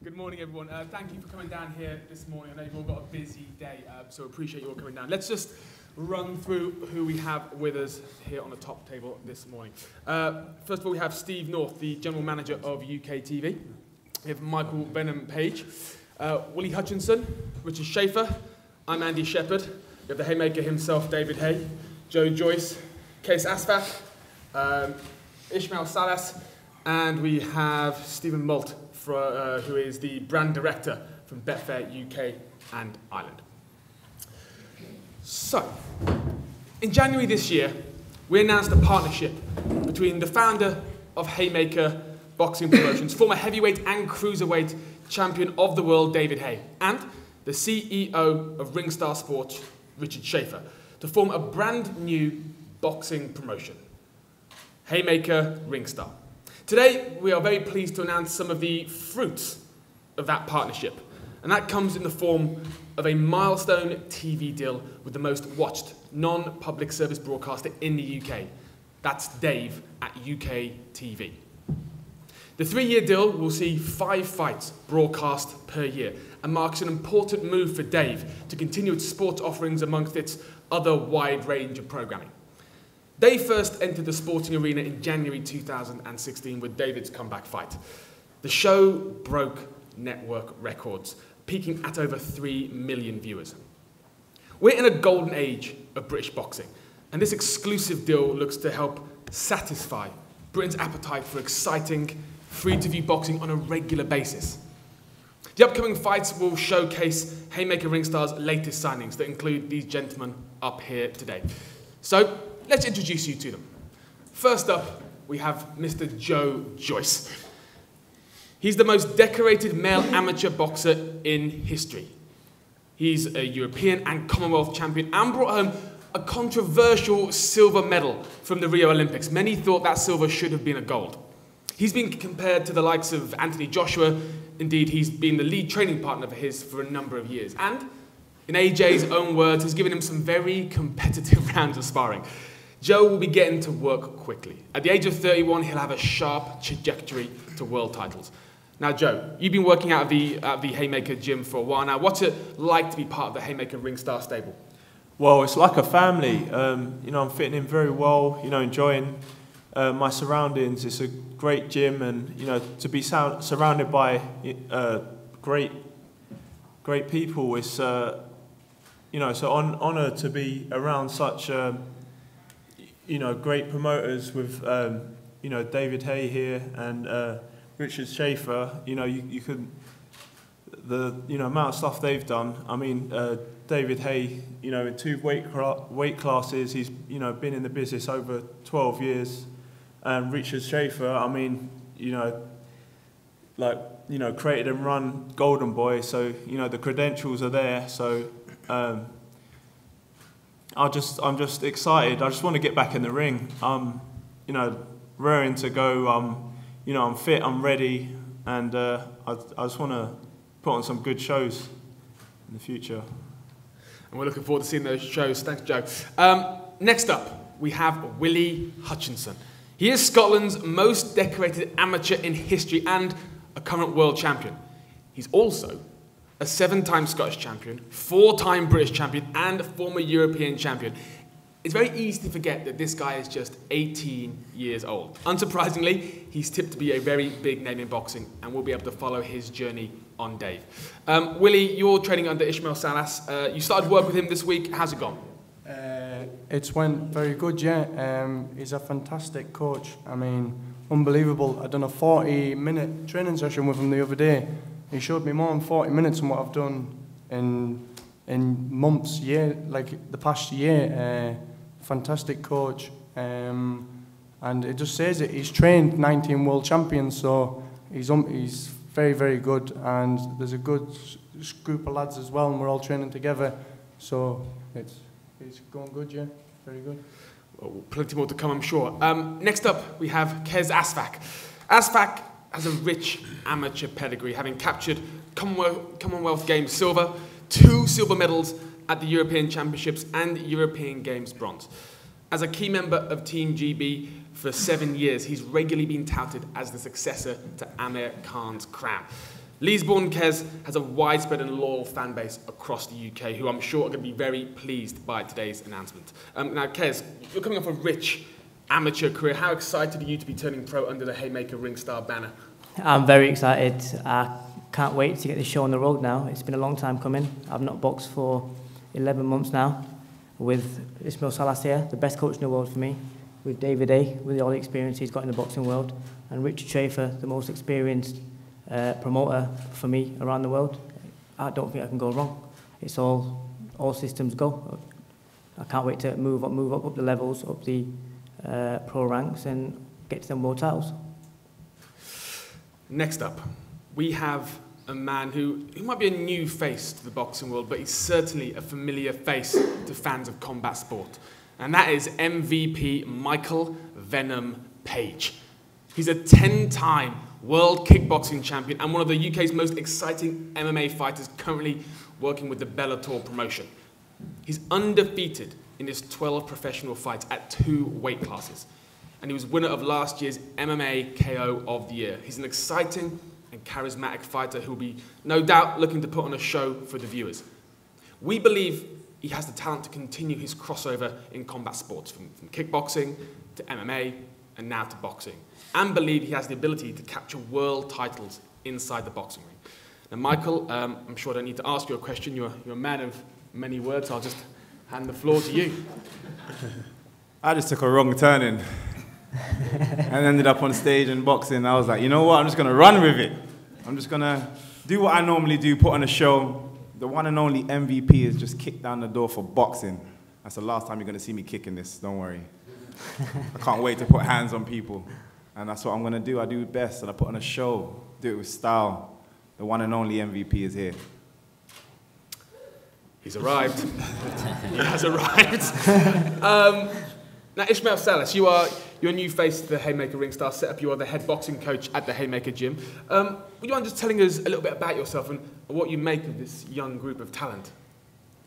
Good morning, everyone. Thank you for coming down here this morning. I know you've all got a busy day, so appreciate you all coming down. Let's just run through who we have with us here on the top table this morning. First of all, we have Steve North, the General Manager of UK TV. We have Michael Venom Page, Willie Hutchinson, Richard Schaefer. I'm Andy Shepherd. We have the Hayemaker himself, David Haye, Joe Joyce, Kez Asvac, Ishmael Salas, and we have Stephen Malt, who is the brand director from Betfair UK and Ireland. So, in January this year, we announced a partnership between the founder of Hayemaker Boxing Promotions, former heavyweight and cruiserweight champion of the world, David Haye, and the CEO of Ringstar Sports, Richard Schaefer, to form a brand new boxing promotion, Hayemaker Ringstar. Today, we are very pleased to announce some of the fruits of that partnership, and that comes in the form of a milestone TV deal with the most watched non-public service broadcaster in the UK. That's Dave at UK TV. The 3-year deal will see 5 fights broadcast per year and marks an important move for Dave to continue its sports offerings amongst its other wide range of programming. Dave first entered the sporting arena in January 2016 with David's comeback fight. The show broke network records, peaking at over 3 million viewers. We're in a golden age of British boxing, and this exclusive deal looks to help satisfy Britain's appetite for exciting, free-to-view boxing on a regular basis. The upcoming fights will showcase Hayemaker Ringstar's latest signings that include these gentlemen up here today. So, let's introduce you to them. First up, we have Mr. Joe Joyce. He's the most decorated male amateur boxer in history. He's a European and Commonwealth champion and brought home a controversial silver medal from the Rio Olympics. Many thought that silver should have been a gold. He's been compared to the likes of Anthony Joshua. Indeed, he's been the lead training partner of his for a number of years. And, in AJ's own words, has given him some very competitive rounds of sparring. Joe will be getting to work quickly. At the age of 31, he'll have a sharp trajectory to world titles. Now, Joe, you've been working out of the Hayemaker gym for a while now. What's it like to be part of the Hayemaker Ringstar stable? Well, it's like a family. I'm fitting in very well, enjoying my surroundings. It's a great gym, and, to be surrounded by great people, it's, so an honour to be around such great promoters with, David Haye here and Richard Schaefer. You could, the amount of stuff they've done. I mean, David Haye, in 2 weight classes, he's been in the business over 12 years, and Richard Schaefer, I mean, created and run Golden Boy, so the credentials are there. So. I'm just excited. I just want to get back in the ring. I'm, raring to go. I'm fit. I'm ready, and I just want to put on some good shows in the future. And we're looking forward to seeing those shows. Thanks, Joe. Next up, we have Willy Hutchinson. He is Scotland's most decorated amateur in history and a current world champion. He's also a 7-time Scottish champion, 4-time British champion, and a former European champion. It's very easy to forget that this guy is just 18 years old. Unsurprisingly, he's tipped to be a very big name in boxing, and we'll be able to follow his journey on Dave. Willie, you're training under Ishmael Salas. You started work with him this week. How's it gone? It's went very good, yeah. He's a fantastic coach. I mean, unbelievable. I done a 40-minute training session with him the other day. He showed me more than 40 minutes than what I've done in months, like the past year. Fantastic coach, and it just says it. He's trained 19 world champions, so he's very, very good. And there's a good group of lads as well, and we're all training together. So it's going good, yeah, very good. Well, plenty more to come, I'm sure. Next up, we have Kez Asvac. Asvac has a rich amateur pedigree, having captured Commonwealth Games silver, 2 silver medals at the European Championships and European Games bronze. As a key member of Team GB for 7 years, he's regularly been touted as the successor to Amir Khan's crown. Leeds-born Kez has a widespread and loyal fan base across the UK, who I'm sure are going to be very pleased by today's announcement. Now, Kez, you're coming off a rich amateur career. How excited are you to be turning pro under the Hayemaker Ringstar banner? I'm very excited. I can't wait to get this show on the road now. It's been a long time coming. I've not boxed for 11 months now with Salas here, the best coach in the world for me, with David Haye, with all the experience he's got in the boxing world, and Richard Schaefer, the most experienced promoter for me around the world. I don't think I can go wrong. It's all systems go. I can't wait to move up the levels, up the pro ranks, and get to them world titles. Next up, we have a man who might be a new face to the boxing world, but he's certainly a familiar face to fans of combat sport. And that is MVP Michael Venom Page. He's a 10-time world kickboxing champion and one of the UK's most exciting MMA fighters currently working with the Bellator promotion. He's undefeated in his 12 professional fights at 2 weight classes. And he was winner of last year's MMA KO of the Year. He's an exciting and charismatic fighter who will be, no doubt, looking to put on a show for the viewers. We believe he has the talent to continue his crossover in combat sports, from kickboxing to MMA and now to boxing, and believe he has the ability to capture world titles inside the boxing ring. Now, Michael, I'm sure I don't need to ask you a question. You're a man of many words. I'll just hand the floor to you. I just took a wrong turning and ended up on stage in boxing. I was like, you know what? I'm just going to run with it. I'm just going to do what I normally do, put on a show. The one and only MVP is just kick down the door for boxing. That's the last time you're going to see me kicking this, don't worry. I can't wait to put hands on people. And that's what I'm going to do. I do it best, and I put on a show, do it with style. The one and only MVP is here. He's arrived. He has arrived. Now, Ishmael Salas, you're a new face to the Hayemaker Ringstar setup. You are the head boxing coach at the Hayemaker gym. Would you mind just telling us a little bit about yourself and what you make of this young group of talent?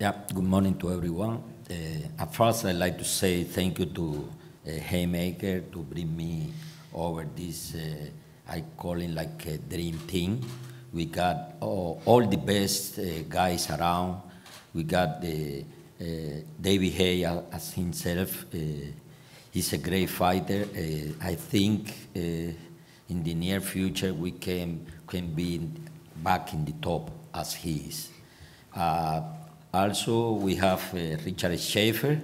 Yeah, good morning to everyone. At first, I'd like to say thank you to Hayemaker to bring me over this, I call it like a dream team. We got all the best guys around. We got David Haye as himself. He's a great fighter. I think in the near future we can be back in the top as he is. Also, we have Richard Schaefer.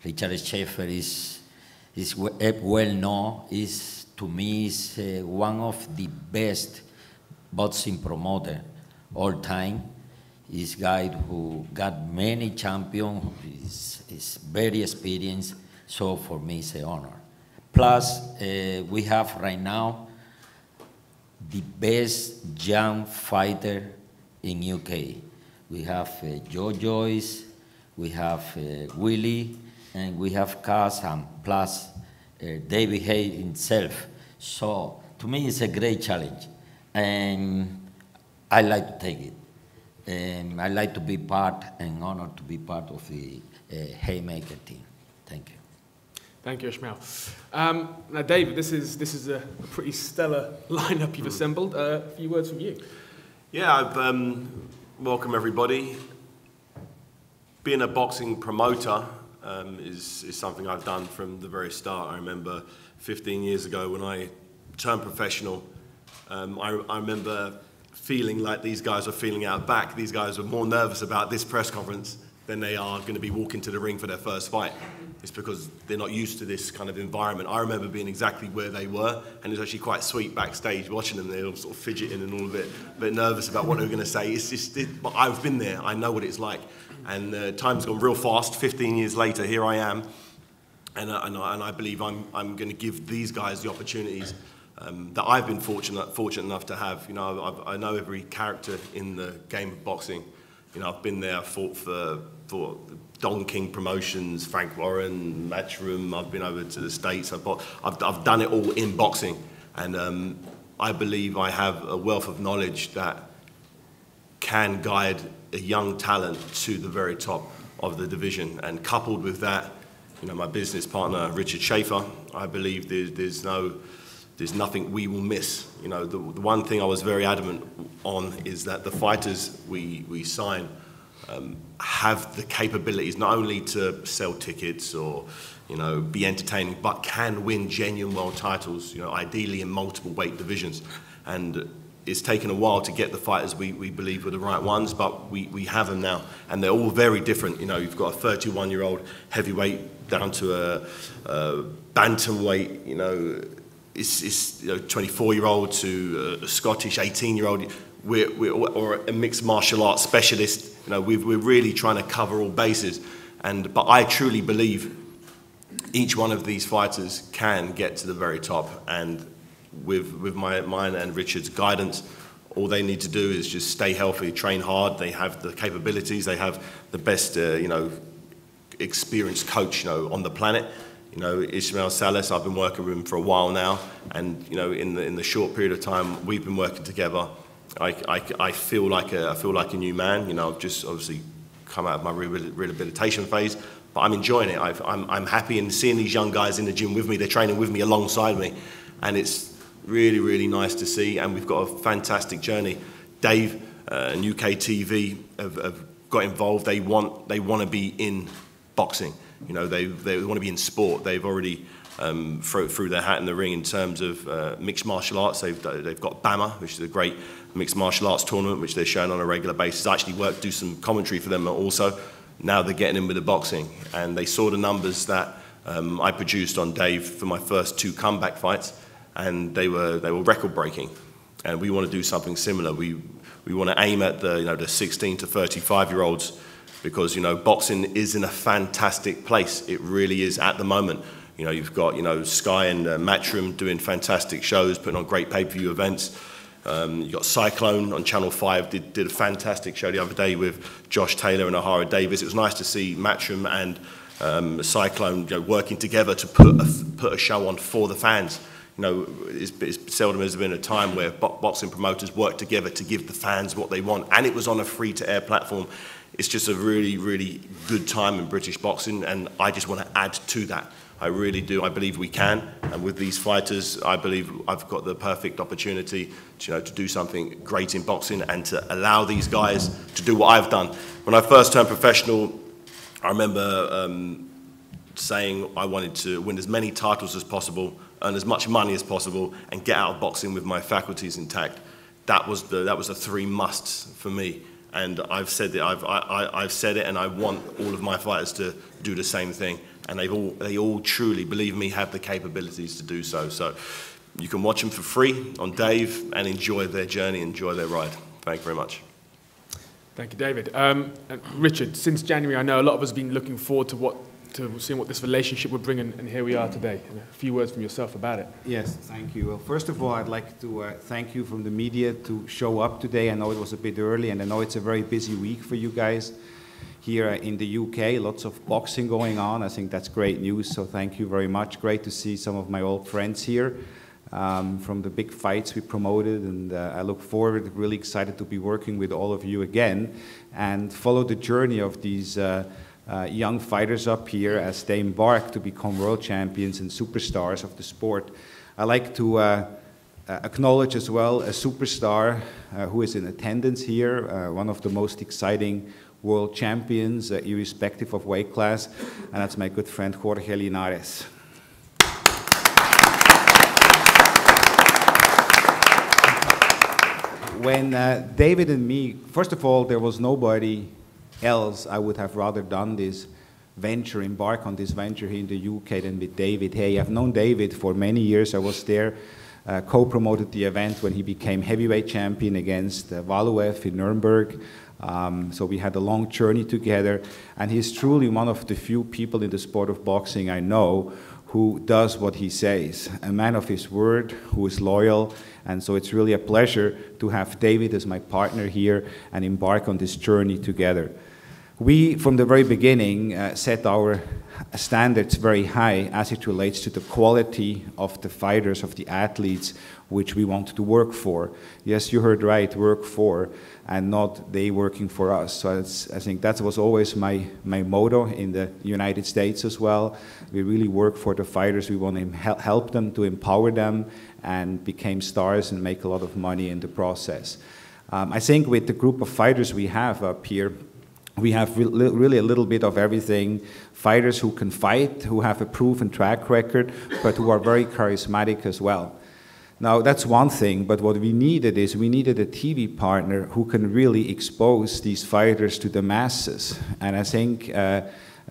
Richard Schaefer is well known. To me, is one of the best boxing promoter all time. He's a guy who got many champions. Is very experienced. So for me, it's an honor. Plus, we have right now the best young fighter in UK. We have Joe Joyce, we have Willie, and we have Qais, and plus David Haye himself. So to me, it's a great challenge, and I like to take it. And I like to be part, and honored to be part of the Hayemaker team. Thank you. Thank you, Ishmael. Now, David, this is a pretty stellar lineup you've assembled. A few words from you. Yeah, welcome everybody. Being a boxing promoter is something I've done from the very start. I remember 15 years ago when I turned professional, I remember feeling like these guys were feeling out back. These guys were more nervous about this press conference than they are going to be walking to the ring for their first fight. It's because they're not used to this kind of environment. I remember being exactly where they were, and it was actually quite sweet backstage watching them. They were sort of fidgeting and all a bit nervous about what they were going to say. It's just, I've been there. I know what it's like. And time's gone real fast. 15 years later, here I am, and I believe I'm going to give these guys the opportunities that I've been fortunate enough to have. You know, I know every character in the game of boxing. You know, I've been there. I've fought for Don King Promotions, Frank Warren, Matchroom. I've been over to the States. I've done it all in boxing, and I believe I have a wealth of knowledge that can guide a young talent to the very top of the division. And coupled with that, you know, my business partner Richard Schaefer, I believe there's no there's nothing we will miss. You know, the one thing I was very adamant on is that the fighters we sign have the capabilities not only to sell tickets or, you know, be entertaining, but can win genuine world titles, you know, ideally in multiple weight divisions. And it's taken a while to get the fighters we believe were the right ones, but we have them now. And they're all very different. You know, you've got a 31-year-old heavyweight down to a bantamweight, you know, it's you know, 24-year-old to a Scottish 18-year-old, or a mixed martial arts specialist. You know, we're really trying to cover all bases. But I truly believe each one of these fighters can get to the very top. And with mine and Richard's guidance, all they need to do is just stay healthy, train hard. They have the capabilities. They have the best, you know, experienced coach, you know, on the planet. You know, Ismail Salas, I've been working with him for a while now, and you know, in the short period of time we've been working together, I feel like a new man. You know, I've just obviously come out of my rehabilitation phase, but I'm enjoying it. I'm happy in seeing these young guys in the gym with me. They're training with me alongside me, and it's really, really nice to see. And we've got a fantastic journey. Dave and UK TV have got involved. They want to be in boxing. You know, they want to be in sport. They've already threw their hat in the ring in terms of mixed martial arts. They've got BAMA, which is a great mixed martial arts tournament, which they're showing on a regular basis. I actually do some commentary for them also. Now they're getting in with the boxing, and they saw the numbers that I produced on Dave for my first 2 comeback fights, and they were record breaking. And we want to do something similar. We want to aim at the 16 to 35-year-olds. Because, you know, boxing is in a fantastic place. It really is at the moment. You know, you've got, you know, Sky and Matchroom doing fantastic shows, putting on great pay-per-view events. You've got Cyclone on Channel 5, did a fantastic show the other day with Josh Taylor and O'Hara Davis. It was nice to see Matchroom and Cyclone, you know, working together to put a show on for the fans. You know, it's seldom has been a time where boxing promoters work together to give the fans what they want. And it was on a free-to-air platform. It's just a really, really good time in British boxing, and I just want to add to that. I really do. I believe we can, and with these fighters, I believe I've got the perfect opportunity to do something great in boxing and to allow these guys to do what I've done. When I first turned professional, I remember saying I wanted to win as many titles as possible, earn as much money as possible, and get out of boxing with my faculties intact. That was the 3 musts for me. And I've said I've said it, and I want all of my fighters to do the same thing. And they all truly, believe me, have the capabilities to do so. So you can watch them for free on Dave and enjoy their journey, enjoy their ride. Thank you very much. Thank you, David. Richard, since January, I know a lot of us have been looking forward to seeing what this relationship would bring, and here we are today. And a few words from yourself about it. Yes, thank you. Well, first of all, I'd like to thank you from the media to show up today. I know it was a bit early, and I know it's a very busy week for you guys here in the UK. Lots of boxing going on. I think that's great news, so thank you very much. Great to see some of my old friends here from the big fights we promoted, and I look forward, really excited to be working with all of you again and follow the journey of these young fighters up here as they embark to become world champions and superstars of the sport. I like to acknowledge as well a superstar who is in attendance here, one of the most exciting world champions, irrespective of weight class, and that's my good friend Jorge Linares. When David and me, first of all, there was nobody else I would have rather done this venture, embark on this venture here in the UK than with David Haye. I've known David for many years. I was there, co-promoted the event when he became heavyweight champion against Valuev in Nuremberg. So we had a long journey together, and he's truly one of the few people in the sport of boxing I know who does what he says, a man of his word, who is loyal, and so it's really a pleasure to have David as my partner here and embark on this journey together. We, from the very beginning, set our standards very high as it relates to the quality of the fighters, of the athletes, which we want to work for. Yes, you heard right, work for, and not they working for us. So I think that was always my motto in the United States as well. We really work for the fighters. We want to help them, to empower them, and become stars and make a lot of money in the process. I think with the group of fighters we have up here, we have really a little bit of everything. Fighters who can fight, who have a proven track record, but who are very charismatic as well. Now, that's one thing, but what we needed is we needed a TV partner who can really expose these fighters to the masses. And I think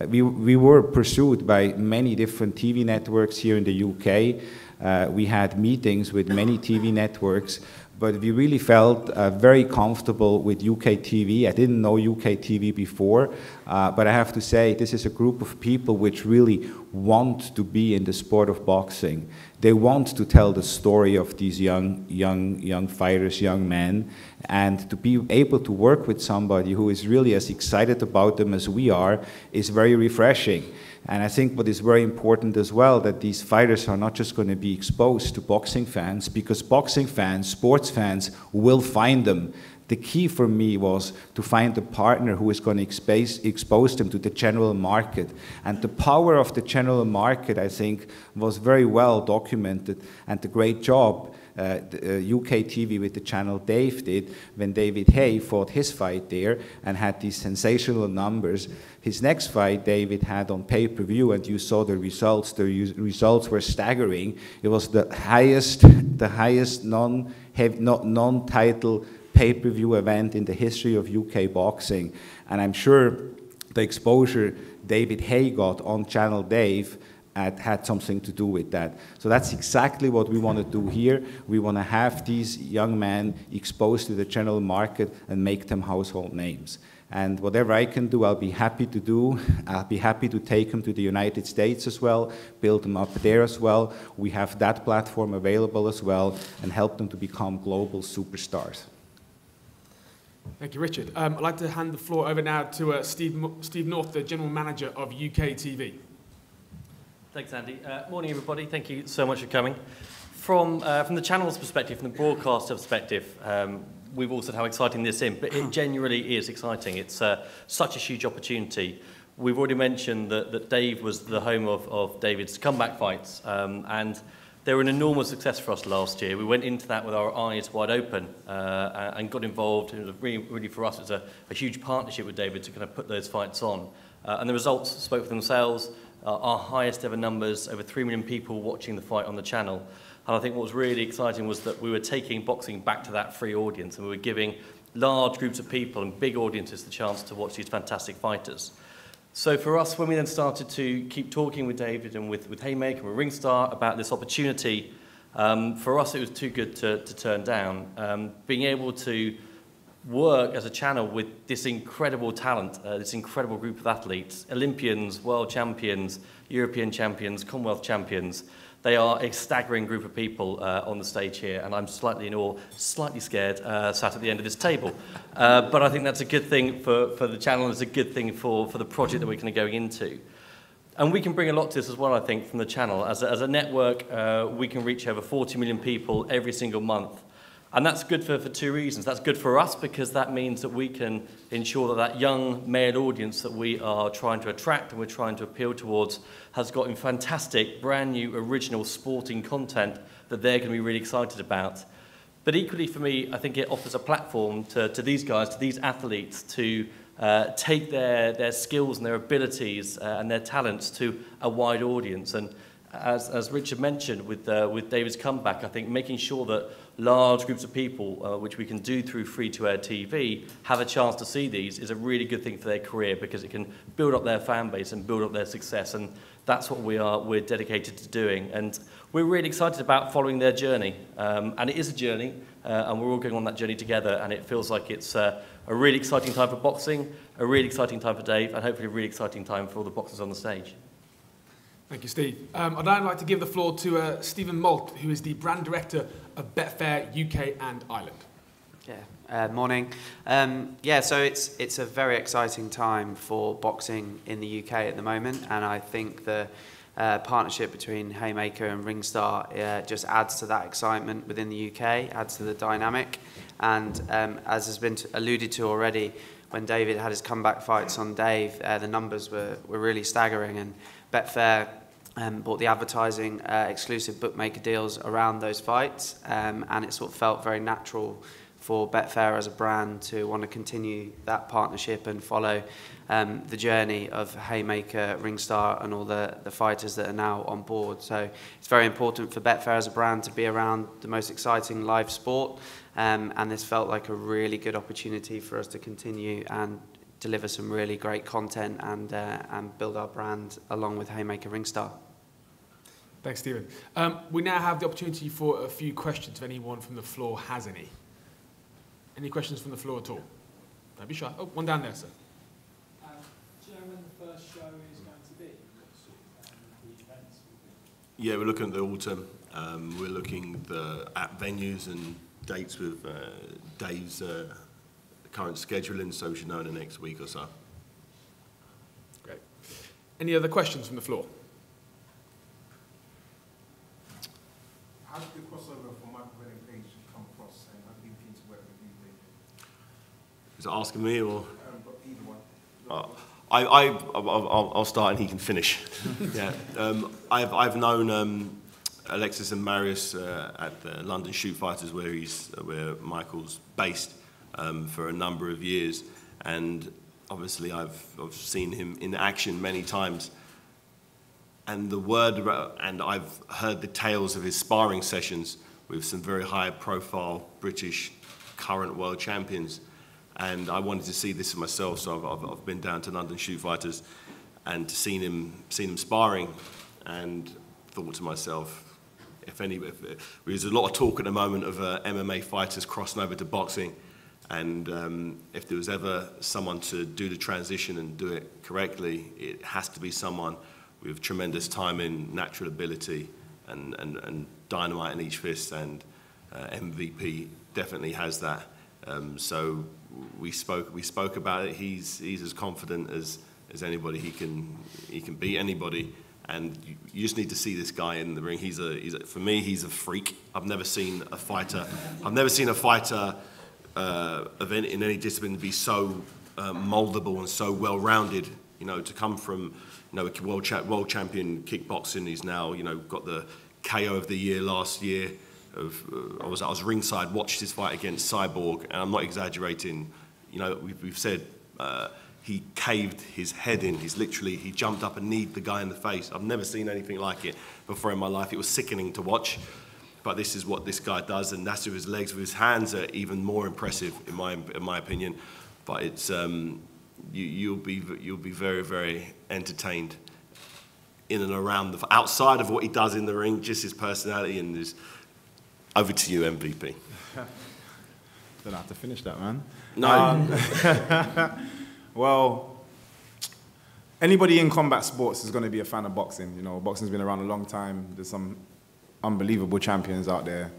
we were pursued by many different TV networks here in the UK. We had meetings with many TV networks, but we really felt very comfortable with UK TV. I didn't know UK TV before, but I have to say this is a group of people which really want to be in the sport of boxing. They want to tell the story of these young fighters, young men, and to be able to work with somebody who is really as excited about them as we are is very refreshing. And I think what is very important as well, that these fighters are not just going to be exposed to boxing fans, because boxing fans, sports fans, will find them. The key for me was to find a partner who is going to expose them to the general market. And the power of the general market, I think, was very well documented, and the great job UK TV with the channel Dave did when David Haye fought his fight there and had these sensational numbers. His next fight David had on pay-per-view, and you saw the results. The results were staggering. It was the highest non-title pay-per-view event in the history of UK boxing. And I'm sure the exposure David Haye got on Channel Dave had something to do with that. So that's exactly what we want to do here. We want to have these young men exposed to the general market and make them household names. And whatever I can do, I'll be happy to do. I'll be happy to take them to the United States as well, build them up there as well. We have that platform available as well, and help them to become global superstars. Thank you, Richard. I'd like to hand the floor over now to Steve North, the General Manager of UK TV. Thanks, Andy. Morning, everybody. Thank you so much for coming. From the channel's perspective, from the broadcaster perspective, we've all said how exciting this is, but it genuinely is exciting. It's such a huge opportunity. We've already mentioned that Dave was the home of David's comeback fights, and they were an enormous success for us last year. We went into that with our eyes wide open and got involved. It was really for us, it was a huge partnership with David to kind of put those fights on. And the results spoke for themselves. Our highest ever numbers, over 3 million people watching the fight on the channel. And I think what was really exciting was that we were taking boxing back to that free audience, and we were giving large groups of people and big audiences the chance to watch these fantastic fighters. So for us, when we then started to keep talking with David and with Hayemaker and with Ringstar about this opportunity, for us it was too good to turn down. Being able to work as a channel with this incredible talent, this incredible group of athletes, Olympians, world champions, European champions, Commonwealth champions. They are a staggering group of people on the stage here, and I'm slightly in awe, slightly scared, sat at the end of this table. But I think that's a good thing for the channel, and it's a good thing for the project that we're going to go into. And we can bring a lot to this as well, I think, from the channel. As a network, we can reach over 40 million people every single month. And that's good for two reasons. That's good for us because that means that we can ensure that young male audience that we are trying to attract and we're trying to appeal towards has got fantastic, brand new, original sporting content that they're going to be really excited about. But equally for me, I think it offers a platform to these guys, to these athletes, to take their skills and their abilities and their talents to a wide audience. And as Richard mentioned with David's comeback, I think making sure that large groups of people, which we can do through free-to-air TV, have a chance to see these is a really good thing for their career because it can build up their fan base and build up their success, and that's what we're dedicated to doing. And we're really excited about following their journey, and it is a journey, and we're all going on that journey together, and it feels like it's a really exciting time for boxing, a really exciting time for Dave, and hopefully a really exciting time for all the boxers on the stage. Thank you, Steve. I'd now like to give the floor to Stephen Malt, who is the Brand Director of Betfair UK and Ireland. Morning. So it's a very exciting time for boxing in the UK at the moment, and I think the partnership between Hayemaker and Ringstar just adds to that excitement within the UK, adds to the dynamic, and as has been alluded to already, when David had his comeback fights on Dave, the numbers were really staggering, and Betfair bought the advertising exclusive bookmaker deals around those fights, and it sort of felt very natural for Betfair as a brand to want to continue that partnership and follow the journey of Hayemaker, Ringstar and all the fighters that are now on board. So it's very important for Betfair as a brand to be around the most exciting live sport, and this felt like a really good opportunity for us to continue and deliver some really great content and build our brand along with Hayemaker Ringstar. Thanks, Stephen. We now have the opportunity for a few questions if anyone from the floor has any. Any questions from the floor at all? Don't be shy. Oh, one down there, sir. Do you know when the first show is going to be? The events? Yeah, we're looking at the autumn. We're looking at venues and dates with Dave's current scheduling, so we should know in the next week or so. Great. Any other questions from the floor? How did the crossover from Venom Page come across, and I've been keen to work with you, David? Is it asking me or? Either one. I'll start and he can finish. Yeah, I've known Alexis and Marius at the London Shoot Fighters, where Michael's based, for a number of years, and obviously I've seen him in action many times. And I've heard the tales of his sparring sessions with some very high-profile British current world champions, and I wanted to see this for myself. So I've been down to London Shoot Fighters and seen him sparring, and thought to myself, there's a lot of talk at the moment of MMA fighters crossing over to boxing, and if there was ever someone to do the transition and do it correctly, it has to be someone with tremendous timing, natural ability, and dynamite in each fist, and MVP definitely has that. So we spoke about it. He's as confident as anybody. He can beat anybody, and you just need to see this guy in the ring. For me, he's a freak. I've never seen a fighter event in any discipline be so moldable and so well-rounded. You know, to come from a world champion kickboxing, he's now got the KO of the year last year. I was ringside, watched his fight against Cyborg, and I'm not exaggerating. We've said he caved his head in. He jumped up and kneed the guy in the face. I've never seen anything like it before in my life. It was sickening to watch, but this is what this guy does, and that's with his legs. With his hands are even more impressive in my opinion. But it's you'll be very, very entertained in and around outside of what he does in the ring, just his personality and his. Over to you, MVP. Don't have to finish that, man. No. Well, anybody in combat sports is going to be a fan of boxing. Boxing's been around a long time. There's some unbelievable champions out there.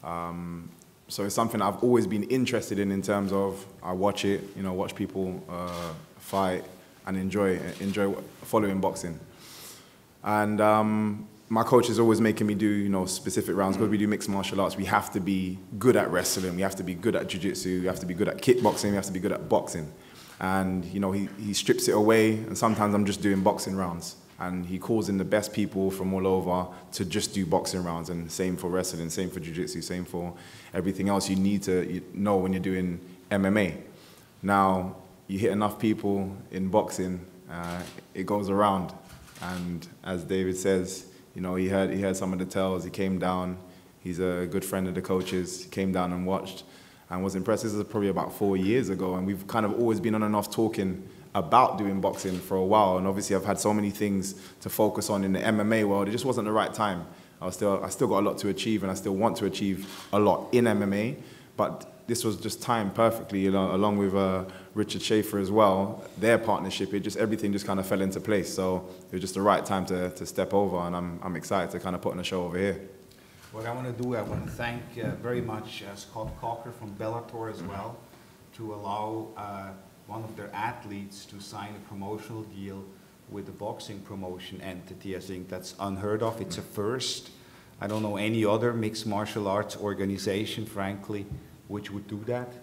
So it's something I've always been interested in terms of I watch it, watch people fight and enjoy following boxing. And my coach is always making me do, specific rounds. Because we do mixed martial arts, we have to be good at wrestling, we have to be good at jiu-jitsu, we have to be good at kickboxing, we have to be good at boxing. And, he strips it away, and sometimes I'm just doing boxing rounds. And he calls in the best people from all over to just do boxing rounds. And same for wrestling, same for jiu-jitsu, same for everything else you need to know when you're doing MMA. Now, you hit enough people in boxing, it goes around. And as David says, he heard some of the tales. He came down. He's a good friend of the coaches. He came down and watched and was impressed. This is probably about 4 years ago, and we've kind of always been on and off talking about doing boxing for a while. And obviously, I've had so many things to focus on in the MMA world. It just wasn't the right time. I still got a lot to achieve, and I still want to achieve a lot in MMA. But this was just timed perfectly, along with Richard Schaefer as well. Their partnership, everything just kind of fell into place. So it was just the right time to step over, and I'm excited to kind of put on a show over here. What I want to do, I want to thank very much Scott Cocker from Bellator as well, to allow one of their athletes to sign a promotional deal with the boxing promotion entity. I think that's unheard of. It's a first. I don't know any other mixed martial arts organization, frankly, which would do that.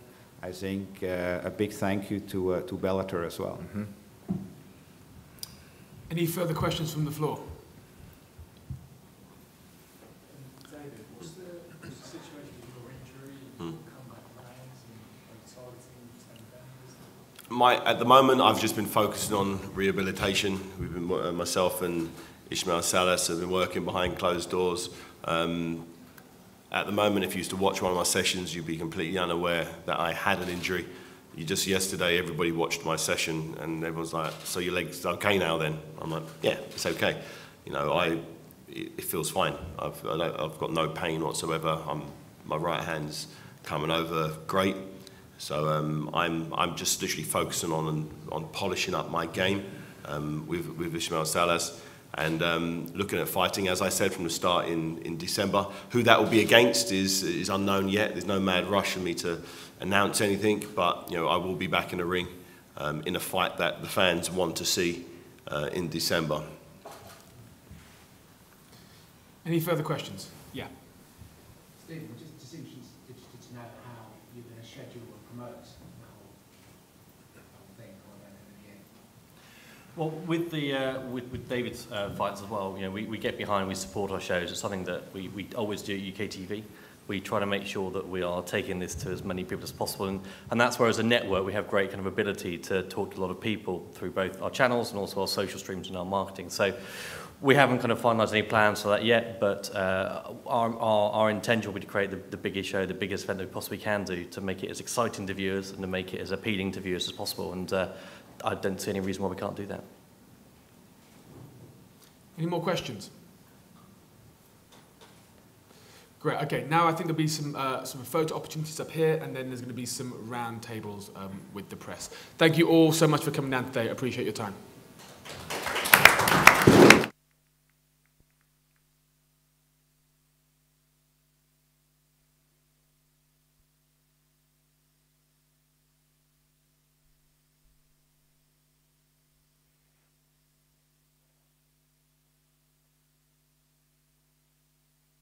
I think a big thank you to Bellator as well. Mm-hmm. Any further questions from the floor? David, what's the situation with your injury, comeback rounds, and targeting 10 vendors? At the moment, I've just been focusing on rehabilitation. We've been, myself and Ismail Salas have been working behind closed doors. At the moment, if you used to watch one of my sessions, you'd be completely unaware that I had an injury. Just yesterday, everybody watched my session, and everyone's like, "So your leg's okay now?" Then I'm like, "Yeah, it's okay. You know, it feels fine. I've got no pain whatsoever. My right hand's coming over great. So I'm just literally focusing on polishing up my game with Ismail Salas." And looking at fighting, as I said from the start in December. Who that will be against is unknown yet. There's no mad rush for me to announce anything, but you know, I will be back in the ring in a fight that the fans want to see in December. Any further questions? Yeah. Stephen, just interested to know how you're going to schedule and promote the whole thing or anything again. Well, with David's fights as well, you know, we get behind, we support our shows. It's something that we always do at UK TV. We try to make sure that we are taking this to as many people as possible, and that's where as a network we have great kind of ability to talk to a lot of people through both our channels and also our social streams and our marketing. So we haven't kind of finalised any plans for that yet, but our intention will be to create the biggest show, the biggest event that we possibly can do, to make it as exciting to viewers and to make it as appealing to viewers as possible. And I don't see any reason why we can't do that. Any more questions? Great. Okay. Now I think there'll be some photo opportunities up here, and then there's going to be some round tables with the press. Thank you all so much for coming down today. I appreciate your time.